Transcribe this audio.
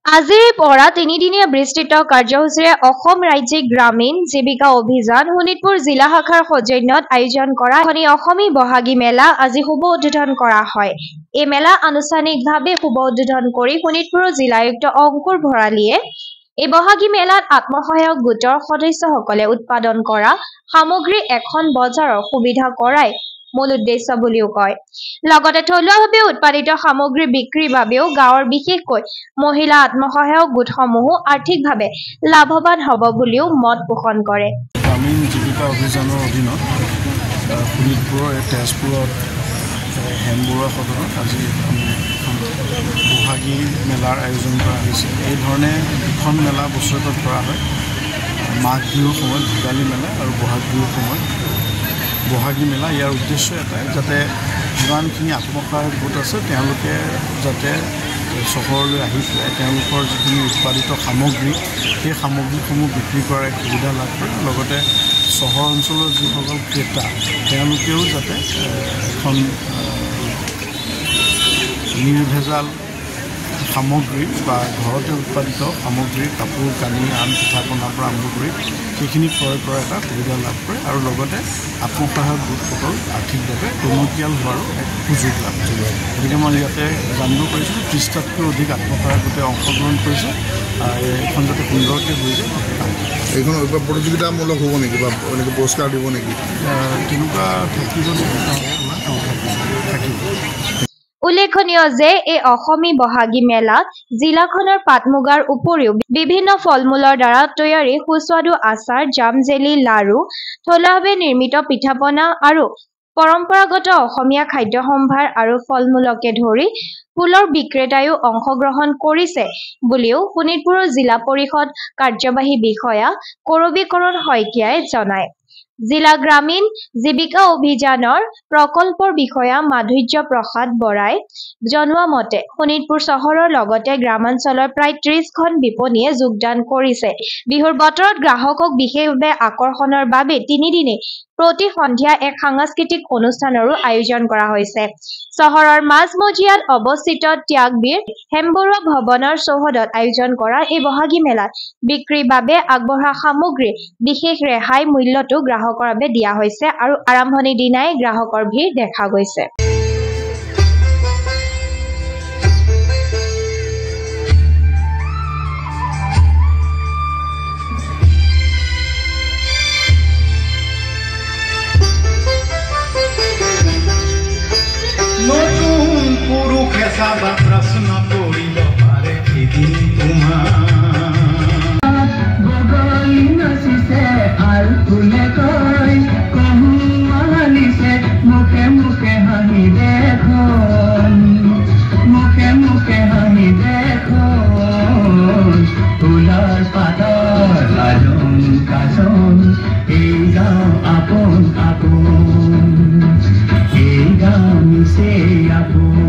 আজিৰ পৰা তিনিদিনীয়া বিস্তৃত কাৰ্যসূচীৰে অসম ৰাজ্যিক গ্ৰামীণ জীৱিকা অভিযান শোণিতপুৰ জিলা শাখাৰ সৌজন্যত আয়োজন কৰা অসমী বহাগী মেলা আজি শুভ উদ্বোধন কৰা হয়। এই মেলা আনুষ্ঠানিকভাৱে শুভ উদ্বোধন কৰি শোণিতপুৰৰ জিলায়ুক্ত অংকুৰ ভৰালীয়ে এই বহাগী মেলাত আত্মসহায়ক গোটৰ সদস্যসকলে উৎপাদন কৰা সামগ্ৰী এখন বজাৰৰ সুবিধা কৰাই মূল উদ্দেশ্য বুলিও কয়। লগতে থলুৱাভাৱে উৎপাদিত সামগ্ৰী বিক্ৰীৰ বাবেও গাঁৱৰ বিশেষকৈ মহিলা আত্মসহায়ক গোটসমূহো আৰ্থিকভাৱে লাভৱান হ'ব বুলিও মত পোষণ কৰে। গ্ৰামীণ জীৱিকা অভিযানৰ অধীনত শোণিতপুৰৰ তেজপুৰত হেমবৰুৱা সদনত আজি বহাগী মেলাৰ আয়োজন কৰা হৈছে। এই ধৰণে দুখন মেলা বছৰেকত কৰা হয়। মাঘ বিহুৰ সময়ত ভোগালী মেলা আৰু বহাগ বিহুৰ সময়ত বহাগী মেলা। ইয়াৰ উদ্দেশ্য এটাই যাতে যিমানখিনি আত্মসহায়ক গোট আছে তেওঁলোকে যাতে চহৰলৈ আহি পেলাই তেওঁলোকৰ যিখিনি উৎপাদিত সামগ্ৰী সেই সামগ্ৰীসমূহ বিক্ৰী কৰাৰ সুবিধা লাভ কৰে। লগতে চহৰ অঞ্চলৰ যিসকল ক্ৰেতা তেওঁলোকেও যাতে এখন নিৰ্ভেজাল সামগ্ৰী বা ঘৰতে উৎপাদিত সামগ্ৰী কাপোৰ কানি আন পিঠা পনাৰ পৰা আৰম্ভ কৰি সেইখিনি ক্ৰয় কৰাৰ এটা সুবিধা লাভ কৰে আৰু লগতে আত্মসহায়ক গোটসকল আৰ্থিকভাৱে টনকিয়াল হোৱাৰো এক সুযোগ লাভ কৰে। গতিকে মই ইয়াতে জানিব পাৰিছোঁ 30টাতকৈ অধিক আত্মসহায়ক গোটে অংশগ্ৰহণ কৰিছে। এইখন যাতে সুন্দৰকৈ হৈ যায় এইখন প্ৰতিযোগিতামূলক হ'ব নেকি বা এনেকৈ পুৰস্কাৰ দিব নেকি? তেনেকুৱা থাকিব থাকিব। উল্লেখনীয় যে এই অসমী বহাগী মেলাত জিলাখনৰ পাট মুগাৰ উপৰিও বিভিন্ন ফল-মূলৰ দ্বাৰা তৈয়াৰী সুস্বাদু আচাৰ, জাম, জেলি, লাৰু, থলুৱাভাৱে নিৰ্মিত পিঠা-পনা আৰু পৰম্পৰাগত অসমীয়া খাদ্য সম্ভাৰ আৰু ফল-মূলকে ধৰি ফুলৰ বিক্ৰেতায়ো অংশগ্ৰহণ কৰিছে বুলিও শোণিতপুৰৰ জিলা পৰিষদ কাৰ্যবাহী বিষয়া কৰবীকৰণ শইকীয়াই জনায়। জিলা গ্ৰামীণ জীৱিকা অভিযানৰ প্ৰকল্পৰ বিষয়া মাধুৰ্য প্ৰসাদ বৰাই জনোৱা মতে শোণিতপুৰ চহৰৰ লগতে গ্ৰামাঞ্চলৰ প্ৰায় 30খন বিপণীয়ে যোগদান কৰিছে। বিহুৰ বতৰত গ্ৰাহকক বিশেষভাৱে আকৰ্ষণৰ বাবে তিনিদিনে প্ৰতি সন্ধিয়া এক সাংস্কৃতিক অনুষ্ঠানৰো আয়োজন কৰা হৈছে। চহৰৰ মাজমজিয়াত অৱস্থিত ত্যাগবীৰ হেমবৰুৱা ভৱনৰ চৌহদত আয়োজন কৰা এই বহাগী মেলাত বিক্ৰীৰ বাবে আগবঢ়া সামগ্ৰী বিশেষ ৰেহাই মূল্যতো গ্ৰাহকৰ বাবে দিয়া হৈছে আৰু আৰম্ভণিৰ দিনাই গ্ৰাহকৰ ভিৰ দেখা গৈছে। নতুন পুৰুষে চাবা প্ৰশ্ন কৰিব পাৰে এদিন তোমাৰ মুখে মুখে হাঁহি দেখোন, মুখে মুখে হাঁহি দেখোন, ফুলৰ পাতৰ লাজোন কাচোন, এই গাঁও আপোন আপোন, এই গাঁও নিচেই আপোন।